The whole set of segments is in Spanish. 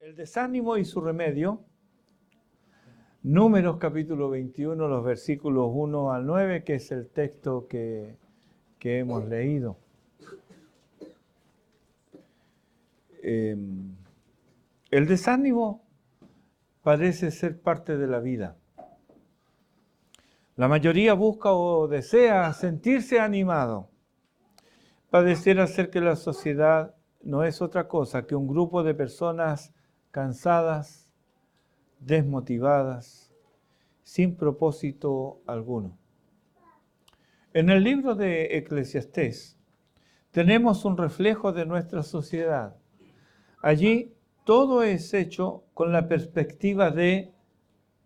El desánimo y su remedio. Números capítulo 21, los versículos 1 al 9, que es el texto que hemos leído. El desánimo parece ser parte de la vida. La mayoría busca o desea sentirse animado. Padecer hacer que la sociedad no es otra cosa que un grupo de personas cansadas, desmotivadas, sin propósito alguno. En el libro de Eclesiastés tenemos un reflejo de nuestra sociedad. Allí todo es hecho con la perspectiva de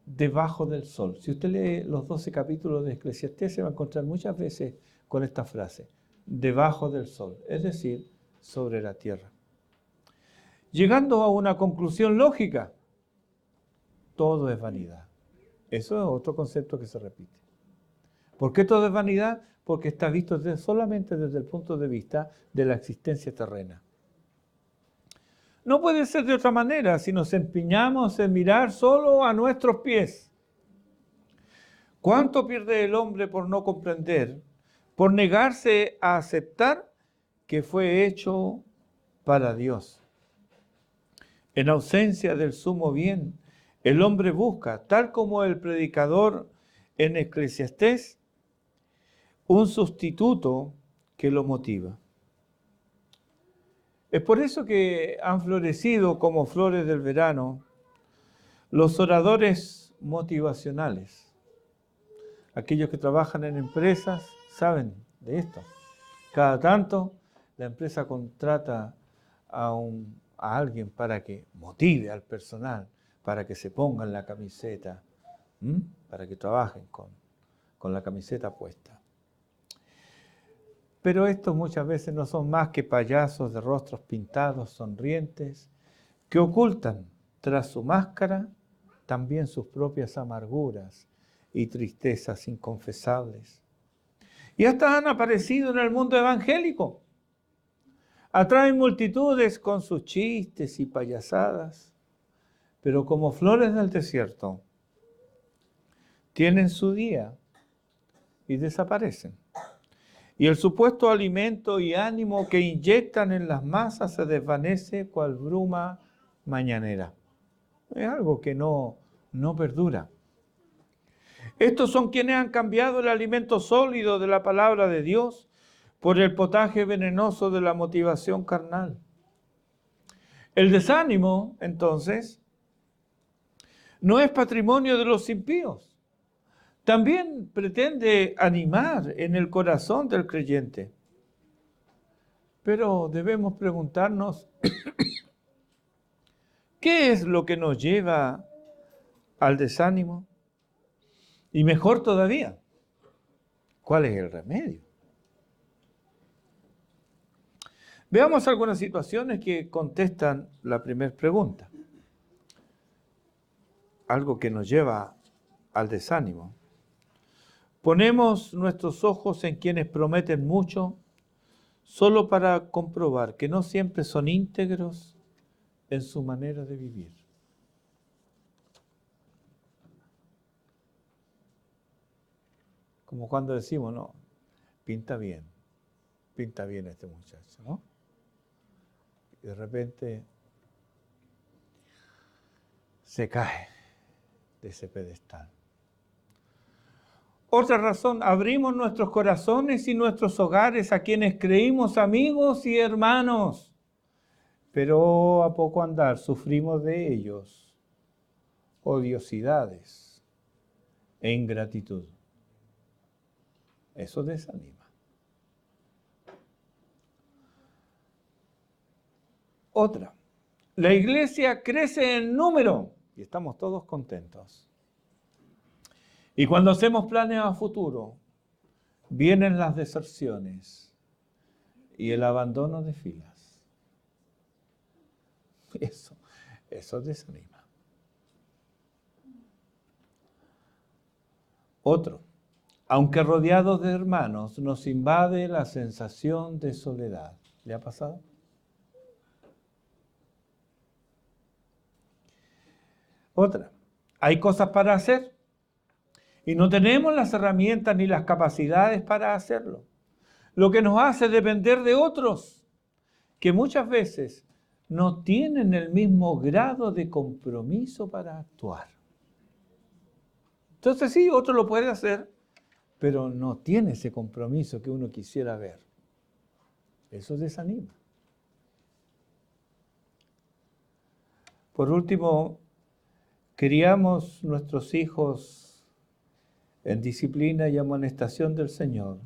debajo del sol. Si usted lee los 12 capítulos de Eclesiastés, se va a encontrar muchas veces con esta frase, debajo del sol, es decir, sobre la tierra. Llegando a una conclusión lógica, todo es vanidad. Eso es otro concepto que se repite. ¿Por qué todo es vanidad? Porque está visto solamente desde el punto de vista de la existencia terrena. No puede ser de otra manera si nos empeñamos en mirar solo a nuestros pies. ¿Cuánto pierde el hombre por no comprender, por negarse a aceptar que fue hecho para Dios? En ausencia del sumo bien, el hombre busca, tal como el predicador en Eclesiastés, un sustituto que lo motiva. Es por eso que han florecido como flores del verano los oradores motivacionales. Aquellos que trabajan en empresas saben de esto. Cada tanto la empresa contrata a alguien para que motive al personal, para que se pongan la camiseta, para que trabajen con la camiseta puesta. Pero estos muchas veces no son más que payasos de rostros pintados, sonrientes, que ocultan tras su máscara también sus propias amarguras y tristezas inconfesables. Y hasta han aparecido en el mundo evangélico. Atraen multitudes con sus chistes y payasadas, pero como flores del desierto, tienen su día y desaparecen. Y el supuesto alimento y ánimo que inyectan en las masas se desvanece cual bruma mañanera. Es algo que no perdura. Estos son quienes han cambiado el alimento sólido de la palabra de Dios por el potaje venenoso de la motivación carnal. El desánimo, entonces, no es patrimonio de los impíos. También pretende animar en el corazón del creyente. Pero debemos preguntarnos, ¿qué es lo que nos lleva al desánimo? Y mejor todavía, ¿cuál es el remedio? Veamos algunas situaciones que contestan la primera pregunta. Algo que nos lleva al desánimo. Ponemos nuestros ojos en quienes prometen mucho solo para comprobar que no siempre son íntegros en su manera de vivir. Como cuando decimos, no, pinta bien este muchacho, ¿no? Y de repente se cae de ese pedestal. Otra razón, abrimos nuestros corazones y nuestros hogares a quienes creímos amigos y hermanos, pero a poco andar sufrimos de ellos odiosidades e ingratitud. Eso desanima. Otra, la iglesia crece en número y estamos todos contentos. Y cuando hacemos planes a futuro, vienen las deserciones y el abandono de filas. Eso desanima. Otro, aunque rodeados de hermanos, nos invade la sensación de soledad. ¿Le ha pasado? Otra, hay cosas para hacer y no tenemos las herramientas ni las capacidades para hacerlo. Lo que nos hace depender de otros, que muchas veces no tienen el mismo grado de compromiso para actuar. Entonces sí, otro lo puede hacer, pero no tiene ese compromiso que uno quisiera ver. Eso desanima. Por último, criamos nuestros hijos en disciplina y amonestación del Señor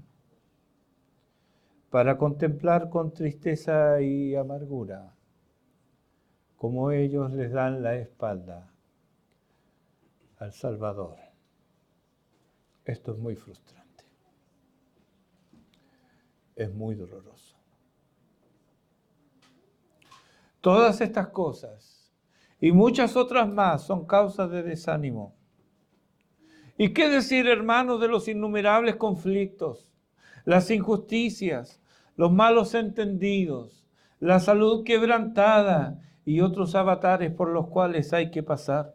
para contemplar con tristeza y amargura cómo ellos les dan la espalda al Salvador. Esto es muy frustrante. Es muy doloroso. Todas estas cosas y muchas otras más son causas de desánimo. ¿Y qué decir, hermanos, de los innumerables conflictos, las injusticias, los malos entendidos, la salud quebrantada y otros avatares por los cuales hay que pasar?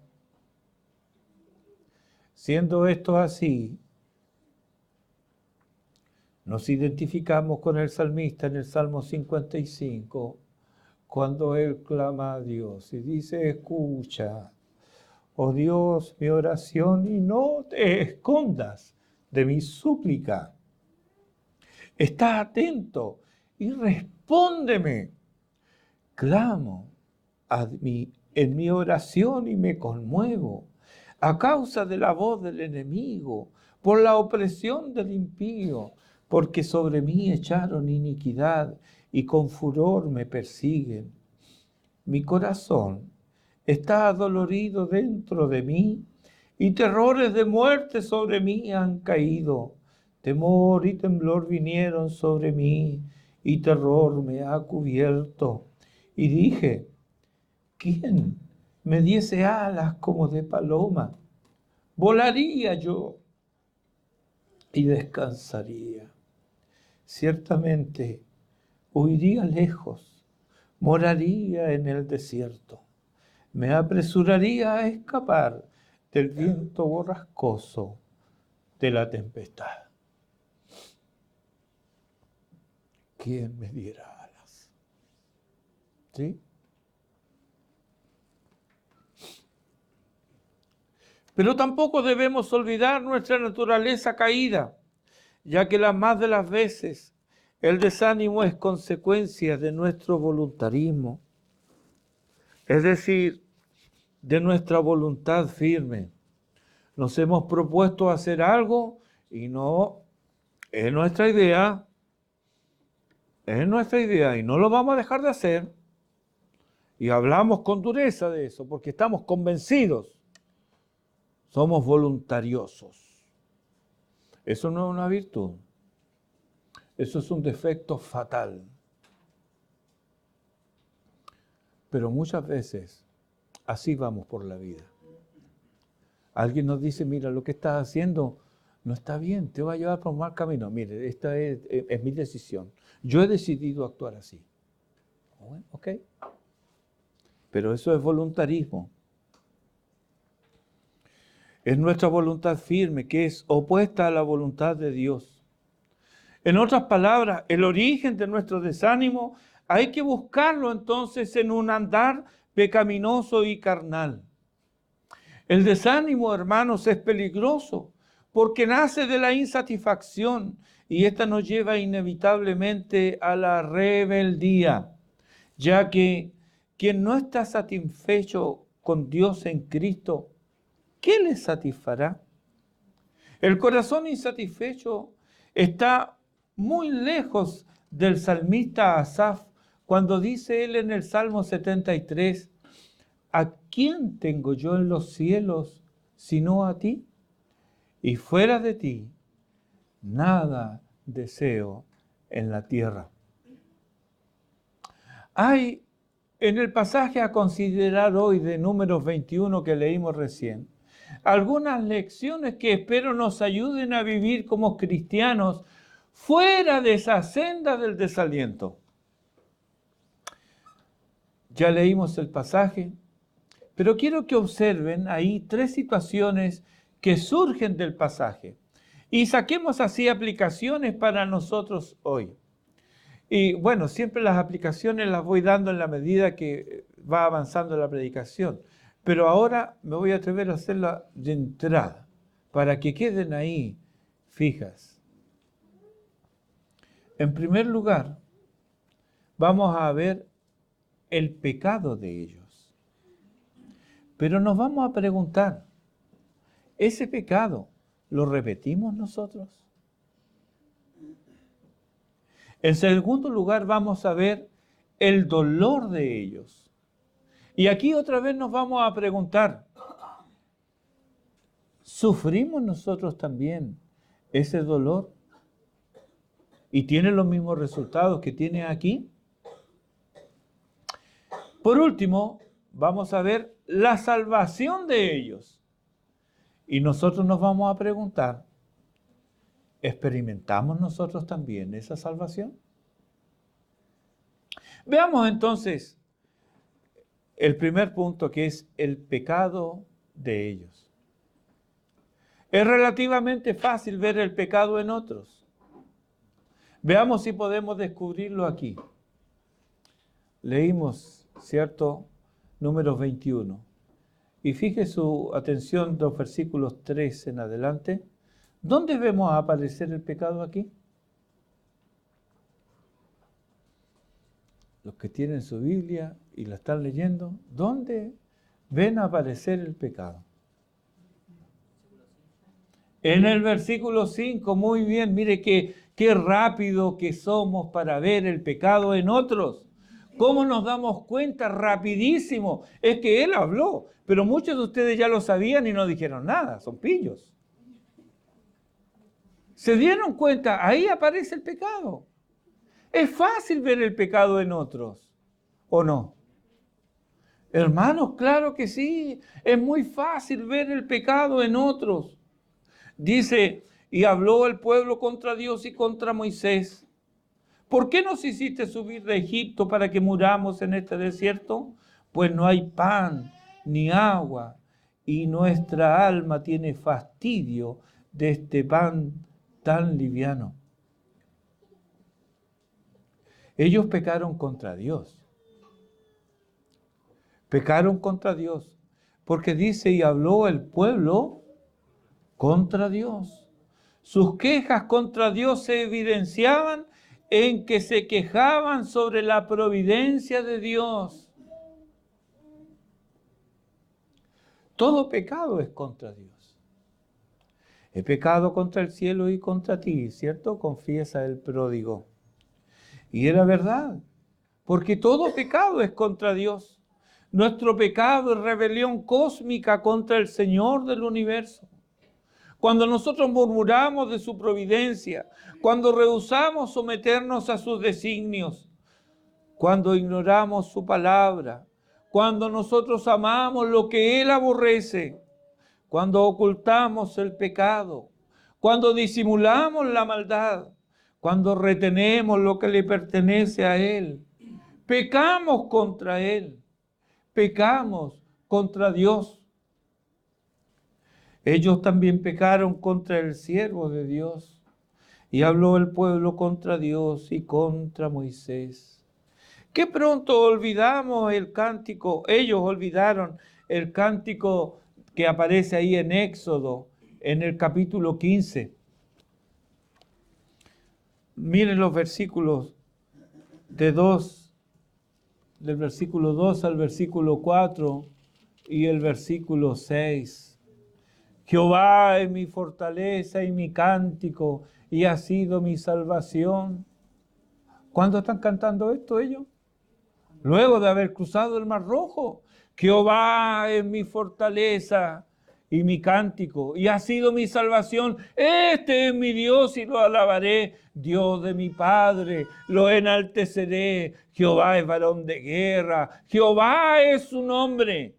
Siendo esto así, nos identificamos con el salmista en el Salmo 55, cuando él clama a Dios y dice: escucha, oh Dios, mi oración y no te escondas de mi súplica. Está atento y respóndeme. Clamo en mi oración y me conmuevo a causa de la voz del enemigo, por la opresión del impío, porque sobre mí echaron iniquidad y con furor me persiguen. Mi corazón está adolorido dentro de mí y terrores de muerte sobre mí han caído. Temor y temblor vinieron sobre mí y terror me ha cubierto. Y dije: ¿quién me diese alas como de paloma? Volaría yo y descansaría. Ciertamente huiría lejos, moraría en el desierto. Me apresuraría a escapar del viento borrascoso de la tempestad. ¿Quién me diera alas? ¿Sí? Pero tampoco debemos olvidar nuestra naturaleza caída, ya que las más de las veces el desánimo es consecuencia de nuestro voluntarismo, es decir, de nuestra voluntad firme. Nos hemos propuesto hacer algo y no es nuestra idea, y no lo vamos a dejar de hacer. Y hablamos con dureza de eso porque estamos convencidos. Somos voluntariosos. Eso no es una virtud. Eso es un defecto fatal. Pero muchas veces así vamos por la vida. Alguien nos dice: mira, lo que estás haciendo no está bien, te va a llevar por un mal camino. Mire, esta es mi decisión. Yo he decidido actuar así. Bueno, ok. Pero eso es voluntarismo. Es nuestra voluntad firme, que es opuesta a la voluntad de Dios. En otras palabras, el origen de nuestro desánimo hay que buscarlo entonces en un andar pecaminoso y carnal. El desánimo, hermanos, es peligroso porque nace de la insatisfacción y esta nos lleva inevitablemente a la rebeldía, ya que quien no está satisfecho con Dios en Cristo, ¿qué le satisfará? El corazón insatisfecho está muy lejos del salmista Asaf cuando dice él en el Salmo 73, ¿a quién tengo yo en los cielos sino a ti? Y fuera de ti, nada deseo en la tierra. Hay en el pasaje a considerar hoy de Números 21 que leímos recién, algunas lecciones que espero nos ayuden a vivir como cristianos fuera de esa senda del desaliento. Ya leímos el pasaje, Pero quiero que observen ahí 3 situaciones que surgen del pasaje y saquemos así aplicaciones para nosotros hoy. Y bueno, siempre las aplicaciones las voy dando en la medida que va avanzando la predicación, pero ahora me voy a atrever a hacerla de entrada, para que queden ahí fijas. En primer lugar, vamos a ver el pecado de ellos. Pero nos vamos a preguntar, ¿ese pecado lo repetimos nosotros? En segundo lugar, vamos a ver el dolor de ellos. Y aquí otra vez nos vamos a preguntar, ¿sufrimos nosotros también ese dolor? ¿Y tiene los mismos resultados que tiene aquí? Por último, vamos a ver la salvación de ellos. Y nosotros nos vamos a preguntar, ¿experimentamos nosotros también esa salvación? Veamos entonces el primer punto, que es el pecado de ellos. Es relativamente fácil ver el pecado en otros. Veamos si podemos descubrirlo aquí. Leímos, ¿cierto? Números 21. Y fije su atención los versículos 3 en adelante. ¿Dónde vemos aparecer el pecado aquí? Los que tienen su Biblia y la están leyendo, ¿dónde ven aparecer el pecado? En el versículo 5, muy bien, mire qué rápido que somos para ver el pecado en otros. ¿Cómo nos damos cuenta? Rapidísimo. Es que él habló, pero muchos de ustedes ya lo sabían y no dijeron nada, son pillos. ¿Se dieron cuenta? Ahí aparece el pecado. Es fácil ver el pecado en otros, ¿o no? Hermanos, claro que sí, es muy fácil ver el pecado en otros. Dice, y habló el pueblo contra Dios y contra Moisés. ¿Por qué nos hiciste subir de Egipto para que muramos en este desierto? Pues no hay pan ni agua, y nuestra alma tiene fastidio de este pan tan liviano. Ellos pecaron contra Dios. Pecaron contra Dios, porque dice, y habló el pueblo contra Dios. Sus quejas contra Dios se evidenciaban en que se quejaban sobre la providencia de Dios. Todo pecado es contra Dios. He pecado contra el cielo y contra ti, ¿cierto? Confiesa el pródigo. Y era verdad, porque todo pecado es contra Dios. Nuestro pecado es rebelión cósmica contra el Señor del universo. Cuando nosotros murmuramos de su providencia, cuando rehusamos someternos a sus designios, cuando ignoramos su palabra, cuando nosotros amamos lo que Él aborrece, cuando ocultamos el pecado, cuando disimulamos la maldad, cuando retenemos lo que le pertenece a Él, pecamos contra Él, pecamos contra Dios. Ellos también pecaron contra el siervo de Dios, y habló el pueblo contra Dios y contra Moisés. Qué pronto olvidamos el cántico, ellos olvidaron el cántico que aparece ahí en Éxodo, en el capítulo 15. Miren los versículos del versículo 2 al versículo 4 y el versículo 6. Jehová es mi fortaleza y mi cántico, y ha sido mi salvación. ¿Cuándo están cantando esto ellos? Luego de haber cruzado el Mar Rojo. Jehová es mi fortaleza y mi cántico, y ha sido mi salvación. Este es mi Dios y lo alabaré. Dios de mi Padre, lo enalteceré. Jehová es varón de guerra. Jehová es su nombre.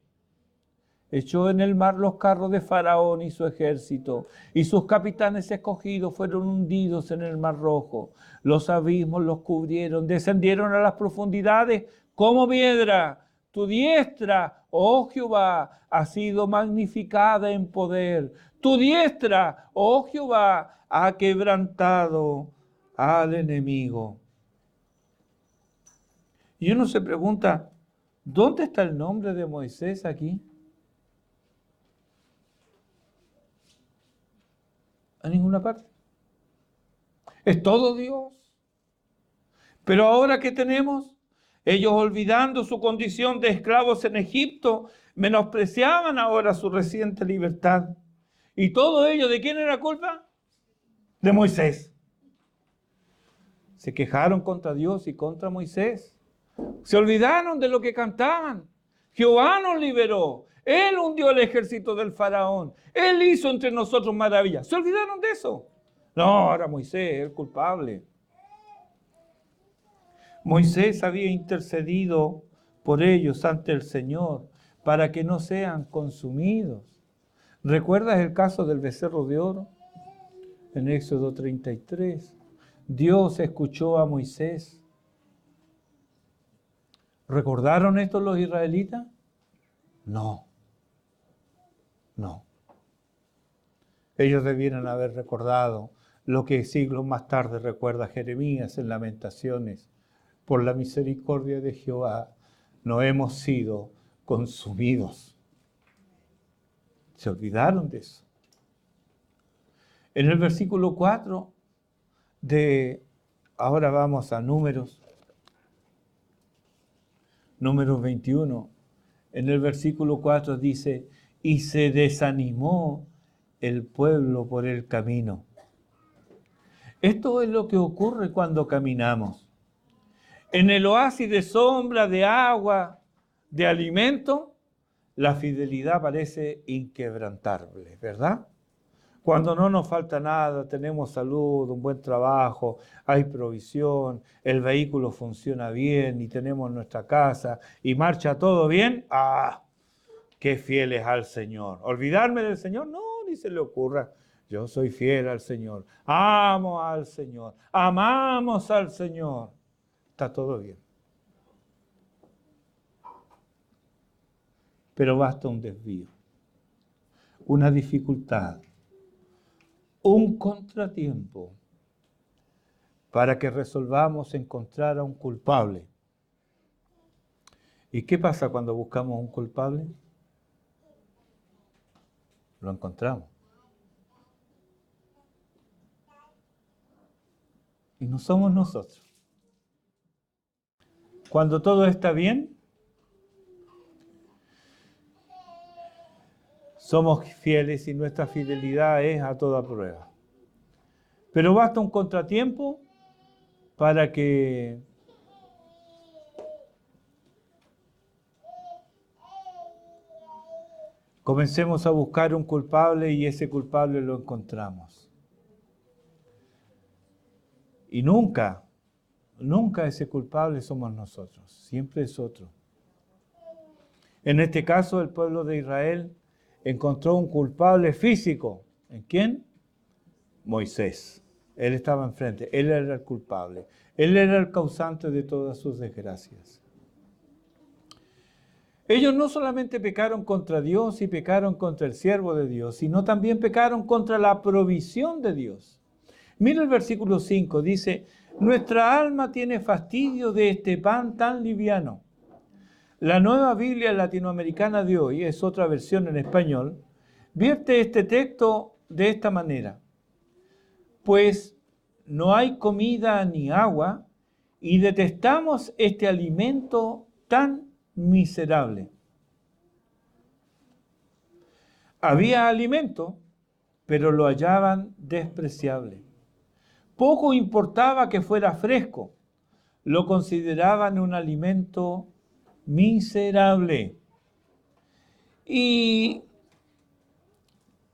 Echó en el mar los carros de Faraón y su ejército, y sus capitanes escogidos fueron hundidos en el Mar Rojo. Los abismos los cubrieron, descendieron a las profundidades como piedra. Tu diestra, oh Jehová, ha sido magnificada en poder. Tu diestra, oh Jehová, ha quebrantado al enemigo. Y uno se pregunta, ¿dónde está el nombre de Moisés aquí? A ninguna parte. Es todo Dios. Pero ahora, ¿qué tenemos? Ellos, olvidando su condición de esclavos en Egipto, menospreciaban ahora su reciente libertad. ¿Y todo ello de quién era culpa? De Moisés. Se quejaron contra Dios y contra Moisés. Se olvidaron de lo que cantaban. Jehová nos liberó. Él hundió el ejército del faraón. Él hizo entre nosotros maravillas. Se olvidaron de eso. No, ahora Moisés es el culpable. Moisés había intercedido por ellos ante el Señor para que no sean consumidos. ¿Recuerdas el caso del becerro de oro? En Éxodo 33. Dios escuchó a Moisés. ¿Recordaron esto los israelitas? No. Ellos debieran haber recordado lo que siglos más tarde recuerda Jeremías en Lamentaciones. Por la misericordia de Jehová no hemos sido consumidos. Se olvidaron de eso. En el versículo 4 ahora vamos a Números 21. En el versículo 4 dice, y se desanimó el pueblo por el camino. Esto es lo que ocurre cuando caminamos. En el oasis de sombra, de agua, de alimento, la fidelidad parece inquebrantable, ¿verdad? Cuando no nos falta nada, tenemos salud, un buen trabajo, hay provisión, el vehículo funciona bien y tenemos nuestra casa y marcha todo bien, ¡ah! ¡Qué fieles al Señor! ¿Olvidarme del Señor? No, ni se le ocurra. Yo soy fiel al Señor, amo al Señor, amamos al Señor. Está todo bien. Pero basta un desvío, una dificultad, un contratiempo para que resolvamos encontrar a un culpable. ¿Y qué pasa cuando buscamos un culpable? Lo encontramos. Y no somos nosotros. Cuando todo está bien, somos fieles y nuestra fidelidad es a toda prueba. Pero basta un contratiempo para que comencemos a buscar un culpable y ese culpable lo encontramos. Y nunca ese culpable somos nosotros, siempre es otro. En este caso, el pueblo de Israel encontró un culpable físico. ¿En quién? Moisés. Él estaba enfrente, él era el culpable. Él era el causante de todas sus desgracias. Ellos no solamente pecaron contra Dios y pecaron contra el siervo de Dios, sino también pecaron contra la provisión de Dios. Mira el versículo 5, dice, nuestra alma tiene fastidio de este pan tan liviano. La Nueva Biblia Latinoamericana de hoy, es otra versión en español, vierte este texto de esta manera. Pues no hay comida ni agua y detestamos este alimento tan miserable. Había alimento, pero lo hallaban despreciable. Poco importaba que fuera fresco, lo consideraban un alimento miserable. Y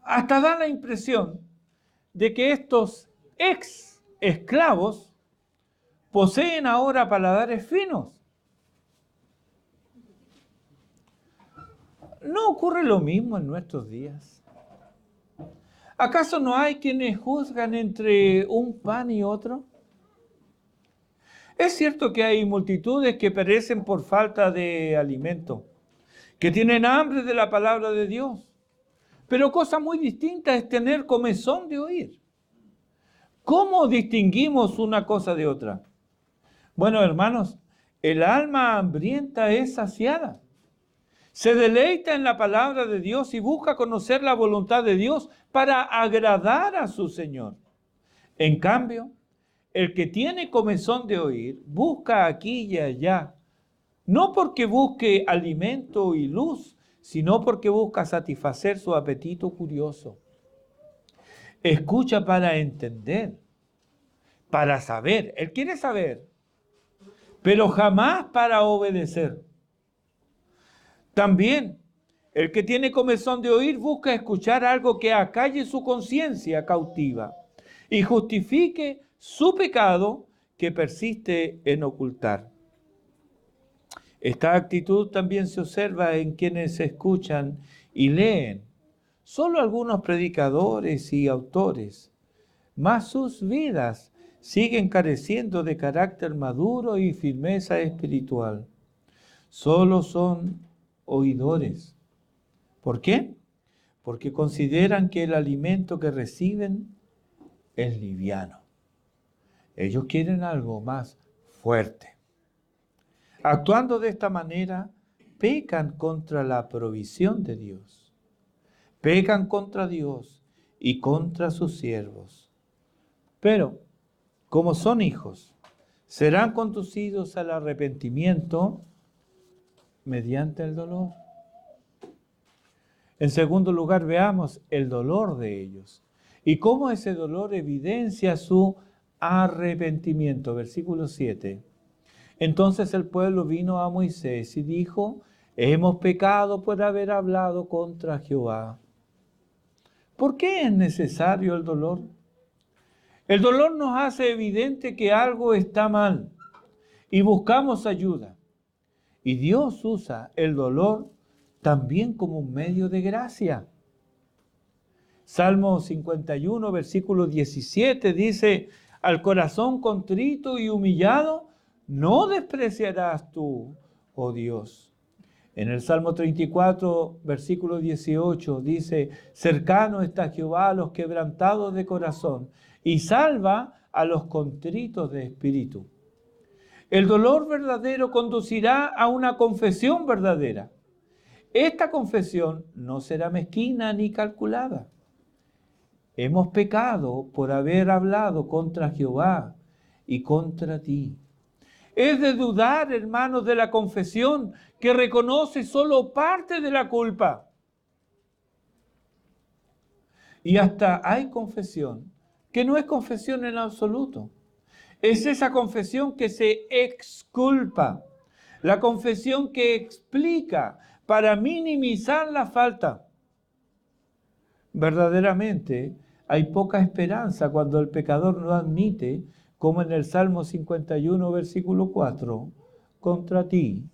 hasta da la impresión de que estos ex esclavos poseen ahora paladares finos. ¿No ocurre lo mismo en nuestros días? ¿Acaso no hay quienes juzgan entre un pan y otro? Es cierto que hay multitudes que perecen por falta de alimento, que tienen hambre de la palabra de Dios, pero cosa muy distinta es tener comezón de oír. ¿Cómo distinguimos una cosa de otra? Bueno, hermanos, el alma hambrienta es saciada. Se deleita en la palabra de Dios y busca conocer la voluntad de Dios para agradar a su Señor. En cambio, el que tiene comezón de oír, busca aquí y allá, no porque busque alimento y luz, sino porque busca satisfacer su apetito curioso. Escucha para entender, para saber. Él quiere saber, pero jamás para obedecer. También, el que tiene comezón de oír busca escuchar algo que acalle su conciencia cautiva y justifique su pecado que persiste en ocultar. Esta actitud también se observa en quienes escuchan y leen. Solo algunos predicadores y autores, mas sus vidas siguen careciendo de carácter maduro y firmeza espiritual. Solo son oidores. ¿Por qué? Porque consideran que el alimento que reciben es liviano. Ellos quieren algo más fuerte. Actuando de esta manera, pecan contra la provisión de Dios. Pecan contra Dios y contra sus siervos. Pero, como son hijos, serán conducidos al arrepentimiento mediante el dolor. En segundo lugar, veamos el dolor de ellos y cómo ese dolor evidencia su arrepentimiento. Versículo 7. Entonces el pueblo vino a Moisés y dijo: hemos pecado por haber hablado contra Jehová. ¿Por qué es necesario el dolor? El dolor nos hace evidente que algo está mal y buscamos ayuda. Y Dios usa el dolor también como un medio de gracia. Salmo 51, versículo 17 dice: al corazón contrito y humillado no despreciarás tú, oh Dios. En el Salmo 34, versículo 18 dice: cercano está Jehová a los quebrantados de corazón y salva a los contritos de espíritu. El dolor verdadero conducirá a una confesión verdadera. Esta confesión no será mezquina ni calculada. Hemos pecado por haber hablado contra Jehová y contra ti. Es de dudar, hermanos, de la confesión que reconoce solo parte de la culpa. Y hasta hay confesión que no es confesión en absoluto. Es esa confesión que se exculpa, la confesión que explica para minimizar la falta. Verdaderamente hay poca esperanza cuando el pecador no admite, como en el Salmo 51, versículo 4, contra ti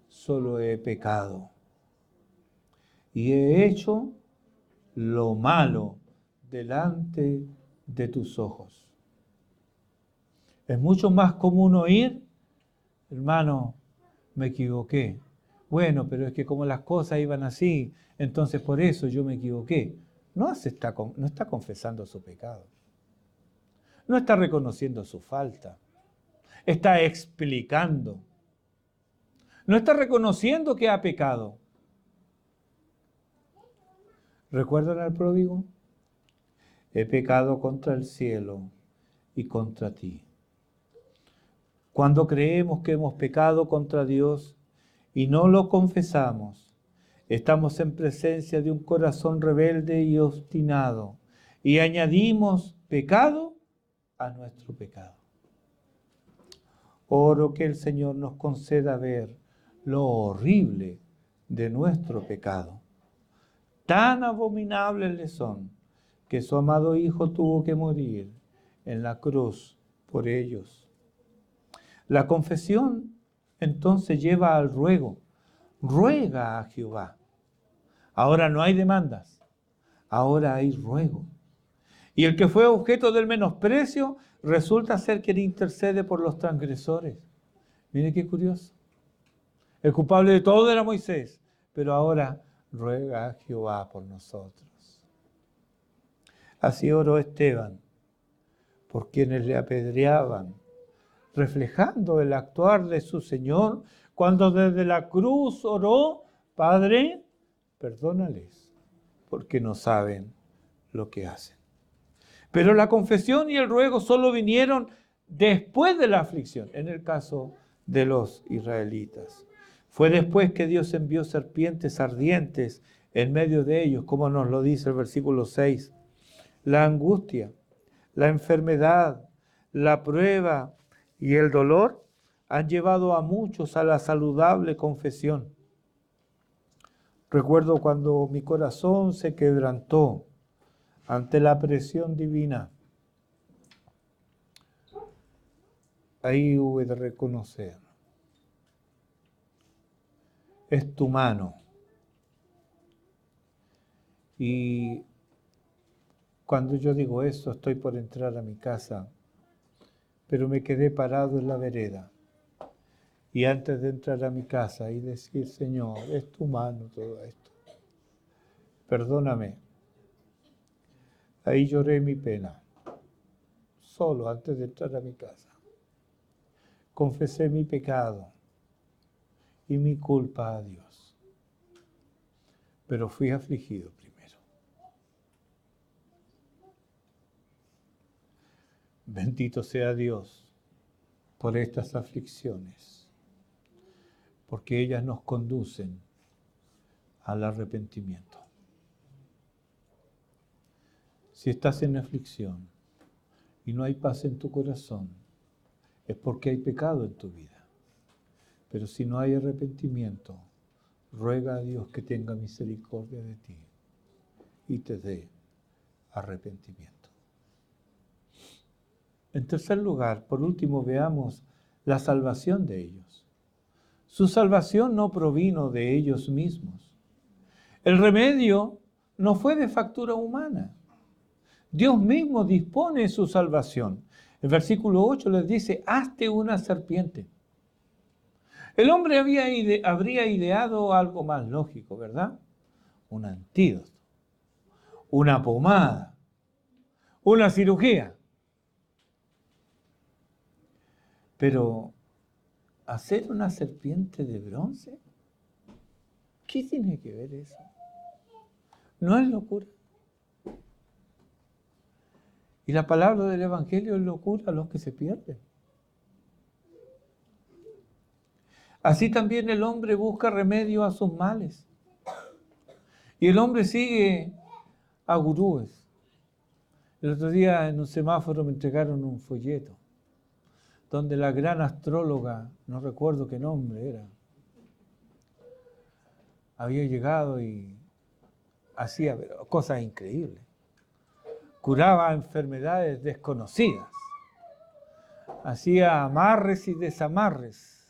solo he pecado y he hecho lo malo delante de tus ojos. Es mucho más común oír: hermano, me equivoqué. Bueno, pero es que como las cosas iban así, entonces por eso yo me equivoqué. No está confesando su pecado. No está reconociendo su falta. Está explicando. No está reconociendo que ha pecado. ¿Recuerdan al pródigo? He pecado contra el cielo y contra ti. Cuando creemos que hemos pecado contra Dios y no lo confesamos, estamos en presencia de un corazón rebelde y obstinado y añadimos pecado a nuestro pecado. Oro que el Señor nos conceda ver lo horrible de nuestro pecado. Tan abominables le son que su amado Hijo tuvo que morir en la cruz por ellos. La confesión entonces lleva al ruego. Ruega a Jehová. Ahora no hay demandas, ahora hay ruego. Y el que fue objeto del menosprecio resulta ser quien intercede por los transgresores. Mire qué curioso. El culpable de todo era Moisés, pero ahora ruega a Jehová por nosotros. Así oró Esteban, por quienes le apedreaban, reflejando el actuar de su Señor, cuando desde la cruz oró: Padre, perdónales, porque no saben lo que hacen. Pero la confesión y el ruego solo vinieron después de la aflicción, en el caso de los israelitas. Fue después que Dios envió serpientes ardientes en medio de ellos, como nos lo dice el versículo 6. La angustia, la enfermedad, la prueba y el dolor han llevado a muchos a la saludable confesión. Recuerdo cuando mi corazón se quebrantó ante la presión divina. Ahí hube de reconocer: es tu mano. Y cuando yo digo eso, estoy por entrar a mi casa, pero me quedé parado en la vereda. Y antes de entrar a mi casa y decir: Señor, es tu mano todo esto, perdóname. Ahí lloré mi pena, solo antes de entrar a mi casa. Confesé mi pecado y mi culpa a Dios. Pero fui afligido primero. Bendito sea Dios por estas aflicciones, porque ellas nos conducen al arrepentimiento. Si estás en aflicción y no hay paz en tu corazón, es porque hay pecado en tu vida. Pero si no hay arrepentimiento, ruega a Dios que tenga misericordia de ti y te dé arrepentimiento. En tercer lugar, por último, veamos la salvación de ellos. Su salvación no provino de ellos mismos. El remedio no fue de factura humana. Dios mismo dispone su salvación. El versículo 8 les dice: hazte una serpiente. El hombre habría ideado algo más lógico, ¿verdad? Un antídoto, una pomada, una cirugía. Pero, ¿hacer una serpiente de bronce? ¿Qué tiene que ver eso? ¿No es locura? Y la palabra del Evangelio es locura a los que se pierden. Así también el hombre busca remedio a sus males. Y el hombre sigue a gurúes. El otro día en un semáforo me entregaron un folleto donde la gran astróloga, no recuerdo qué nombre era, había llegado y hacía cosas increíbles. Curaba enfermedades desconocidas. Hacía amarres y desamarres.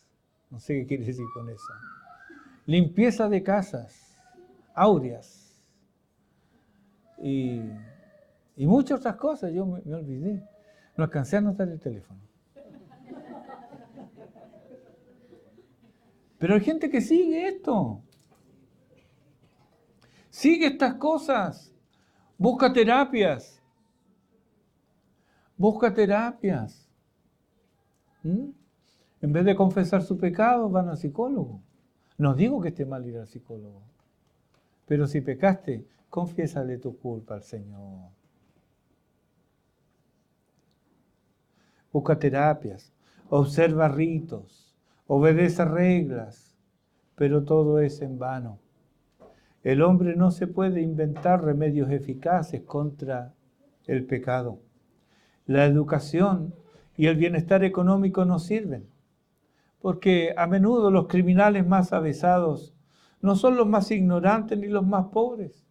No sé qué quiere decir con eso. Limpieza de casas, áureas. Y muchas otras cosas. Yo me olvidé. No alcancé a anotar el teléfono. Pero hay gente que sigue esto. Sigue estas cosas. Busca terapias. Busca terapias. En vez de confesar su pecado, van al psicólogo. No digo que esté mal ir al psicólogo. Pero si pecaste, confiésale tu culpa al Señor. Busca terapias. Observa ritos. Obedece reglas. Pero todo es en vano. El hombre no se puede inventar remedios eficaces contra el pecado. La educación y el bienestar económico no sirven, porque a menudo los criminales más avesados no son los más ignorantes ni los más pobres.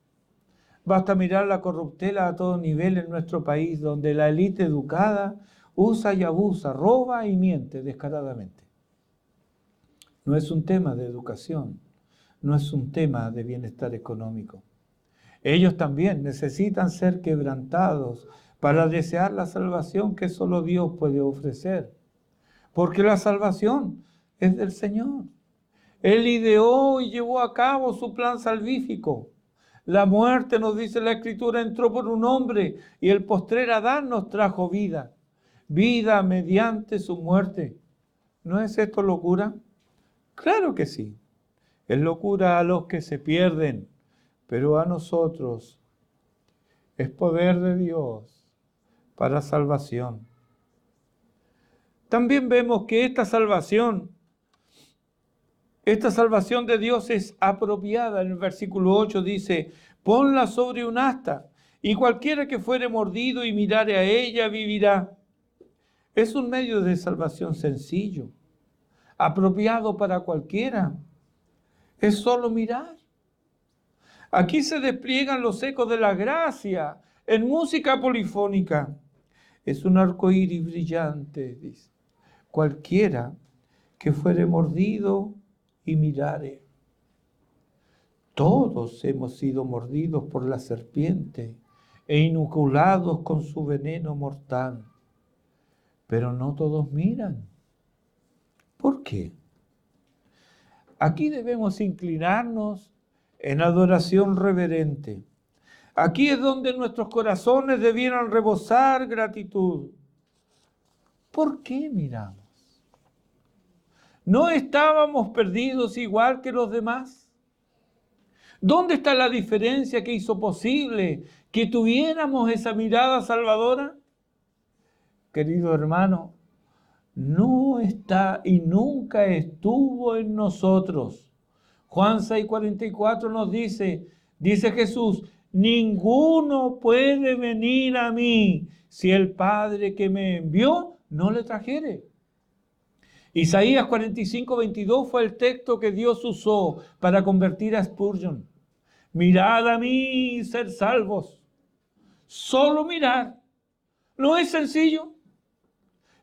Basta mirar la corruptela a todo nivel en nuestro país, donde la élite educada usa y abusa, roba y miente descaradamente. No es un tema de educación, no es un tema de bienestar económico. Ellos también necesitan ser quebrantados para desear la salvación que solo Dios puede ofrecer. Porque la salvación es del Señor. Él ideó y llevó a cabo su plan salvífico. La muerte, nos dice la Escritura, entró por un hombre y el postrer Adán nos trajo vida. Vida mediante su muerte. ¿No es esto locura? Claro que sí. Es locura a los que se pierden, pero a nosotros es poder de Dios para salvación. También vemos que esta salvación de Dios es apropiada. En el versículo 8 dice, ponla sobre un asta, y cualquiera que fuere mordido y mirare a ella vivirá. Es un medio de salvación sencillo, apropiado para cualquiera. Es solo mirar. Aquí se despliegan los ecos de la gracia en música polifónica. Es un arco iris brillante, dice. Cualquiera que fuere mordido y mirare. Todos hemos sido mordidos por la serpiente e inoculados con su veneno mortal. Pero no todos miran. ¿Por qué? Aquí debemos inclinarnos en adoración reverente. Aquí es donde nuestros corazones debieran rebosar gratitud. ¿Por qué miramos? ¿No estábamos perdidos igual que los demás? ¿Dónde está la diferencia que hizo posible que tuviéramos esa mirada salvadora? Querido hermano, no está y nunca estuvo en nosotros. Juan 6:44 nos dice Jesús, ninguno puede venir a mí si el Padre que me envió no le trajere. Isaías 45:22 fue el texto que Dios usó para convertir a Spurgeon. Mirad a mí y ser salvos. Solo mirar. ¿No es sencillo?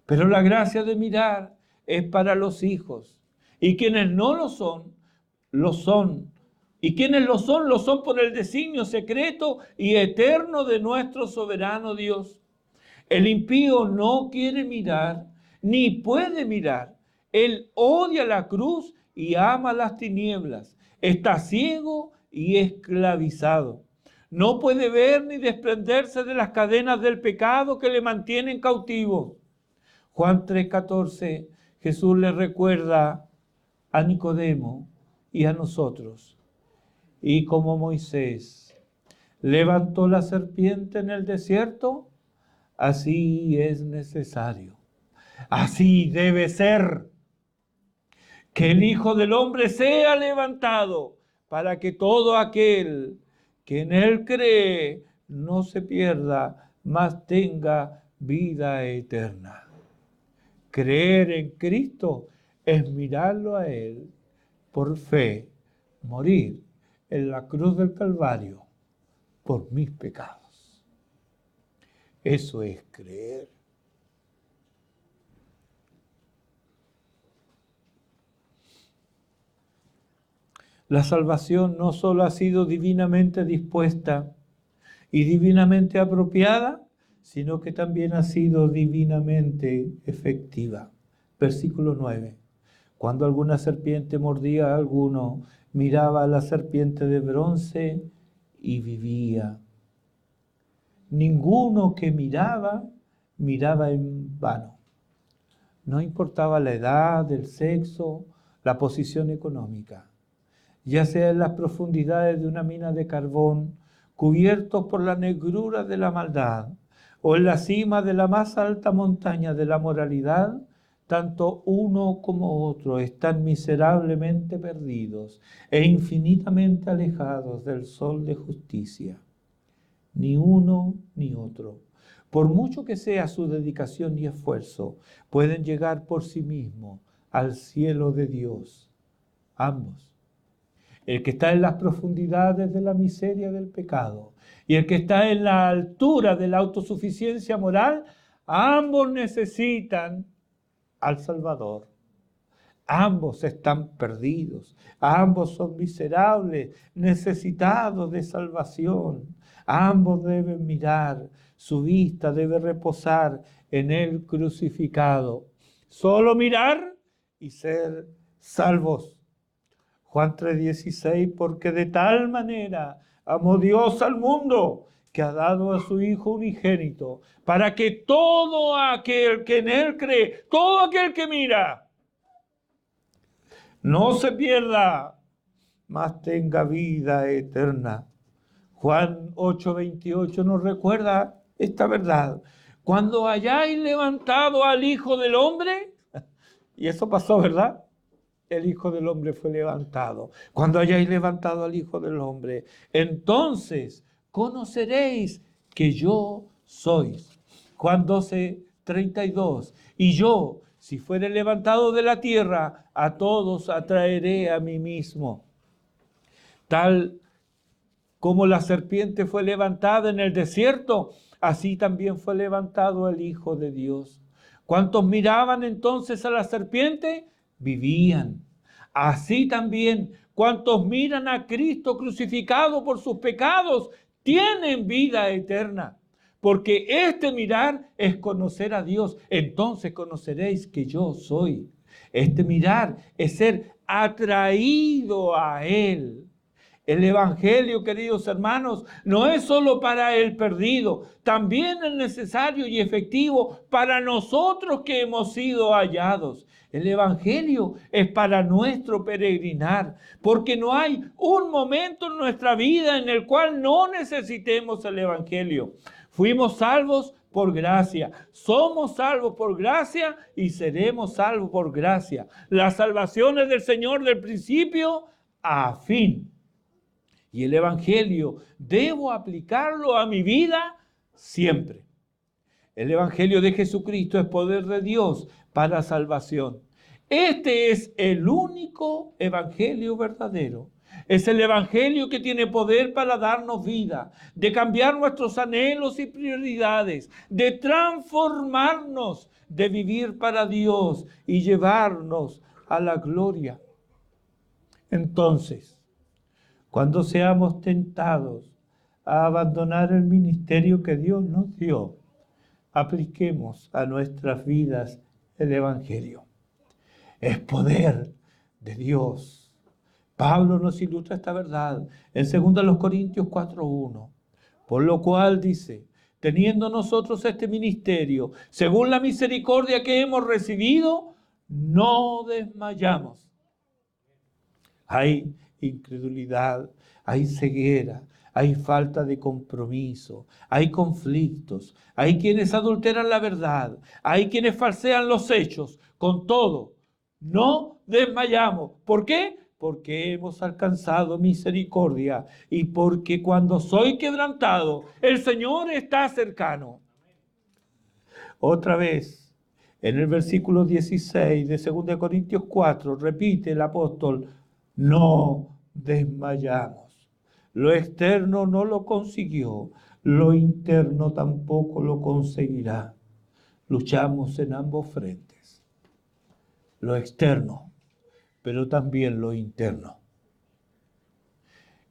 Pero la gracia de mirar es para los hijos. Y quienes no lo son, lo son. Y quienes lo son por el designio secreto y eterno de nuestro soberano Dios. El impío no quiere mirar, ni puede mirar. Él odia la cruz y ama las tinieblas. Está ciego y esclavizado. No puede ver ni desprenderse de las cadenas del pecado que le mantienen cautivo. Juan 3:14, Jesús le recuerda a Nicodemo y a nosotros. Y como Moisés levantó la serpiente en el desierto, así es necesario. Así debe ser. Que el Hijo del Hombre sea levantado para que todo aquel que en Él cree no se pierda, mas tenga vida eterna. Creer en Cristo es mirarlo a Él por fe, morir en la cruz del Calvario por mis pecados. Eso es creer. La salvación no solo ha sido divinamente dispuesta y divinamente apropiada, sino que también ha sido divinamente efectiva. Versículo 9. Cuando alguna serpiente mordía a alguno, miraba a la serpiente de bronce y vivía. Ninguno que miraba en vano. No importaba la edad, el sexo, la posición económica. Ya sea en las profundidades de una mina de carbón, cubiertos por la negrura de la maldad, o en la cima de la más alta montaña de la moralidad, tanto uno como otro están miserablemente perdidos e infinitamente alejados del sol de justicia. Ni uno ni otro, por mucho que sea su dedicación y esfuerzo, pueden llegar por sí mismos al cielo de Dios. Ambos. El que está en las profundidades de la miseria del pecado y el que está en la altura de la autosuficiencia moral, ambos necesitan al Salvador. Ambos están perdidos, ambos son miserables, necesitados de salvación. Ambos deben mirar, su vista debe reposar en el crucificado. Solo mirar y ser salvos. Juan 3:16, porque de tal manera amó Dios al mundo, que ha dado a su Hijo unigénito, para que todo aquel que en Él cree, todo aquel que mira, no se pierda, mas tenga vida eterna. Juan 8:28 nos recuerda esta verdad. Cuando hayáis levantado al Hijo del Hombre, y eso pasó, ¿verdad? El Hijo del Hombre fue levantado. Cuando hayáis levantado al Hijo del Hombre, entonces conoceréis que yo sois. Juan 12:32. Y yo, si fuere levantado de la tierra, a todos atraeré a mí mismo. Tal como la serpiente fue levantada en el desierto, así también fue levantado el Hijo de Dios. ¿Cuántos miraban entonces a la serpiente? Vivían. Así también, cuantos miran a Cristo crucificado por sus pecados, tienen vida eterna. Porque este mirar es conocer a Dios. Entonces conoceréis que yo soy. Este mirar es ser atraído a Él. El Evangelio, queridos hermanos, no es solo para el perdido, también es necesario y efectivo para nosotros que hemos sido hallados. El Evangelio es para nuestro peregrinar, porque no hay un momento en nuestra vida en el cual no necesitemos el Evangelio. Fuimos salvos por gracia, somos salvos por gracia y seremos salvos por gracia. La salvación es del Señor del principio a fin. Y el Evangelio debo aplicarlo a mi vida siempre. El Evangelio de Jesucristo es poder de Dios para salvación. Este es el único Evangelio verdadero. Es el Evangelio que tiene poder para darnos vida, de cambiar nuestros anhelos y prioridades, de transformarnos, de vivir para Dios y llevarnos a la gloria. Entonces, cuando seamos tentados a abandonar el ministerio que Dios nos dio, apliquemos a nuestras vidas el Evangelio. Es poder de Dios. Pablo nos ilustra esta verdad en 2 Corintios 4:1. Por lo cual dice, teniendo nosotros este ministerio, según la misericordia que hemos recibido, no desmayamos. Hay incredulidad, hay ceguera, hay falta de compromiso, hay conflictos, hay quienes adulteran la verdad, hay quienes falsean los hechos. Con todo, no desmayamos. ¿Por qué? Porque hemos alcanzado misericordia y porque cuando soy quebrantado, el Señor está cercano. Otra vez, en el versículo 16 de 2 Corintios 4, repite el apóstol, no desmayamos. Lo externo no lo consiguió, lo interno tampoco lo conseguirá. Luchamos en ambos frentes. Lo externo, pero también lo interno.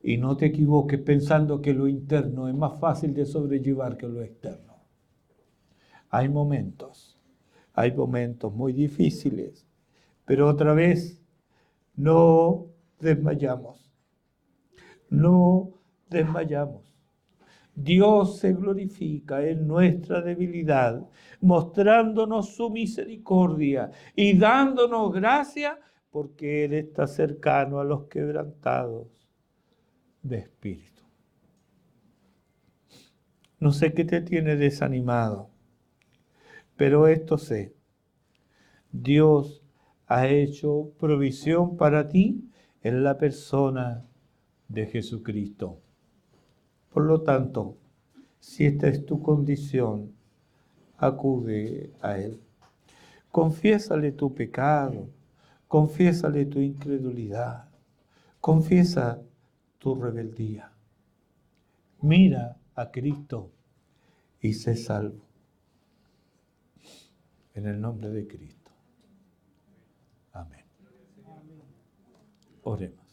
Y no te equivoques pensando que lo interno es más fácil de sobrellevar que lo externo. Hay momentos muy difíciles, pero otra vez no desmayamos. No desmayamos. Dios se glorifica en nuestra debilidad, mostrándonos su misericordia y dándonos gracia, porque Él está cercano a los quebrantados de espíritu. No sé qué te tiene desanimado, pero esto sé. Dios ha hecho provisión para ti en la persona de Jesucristo. Por lo tanto, si esta es tu condición, acude a Él. Confiésale tu pecado, confiésale tu incredulidad, confiesa tu rebeldía. Mira a Cristo y sé salvo. En el nombre de Cristo. Amén. Oremos.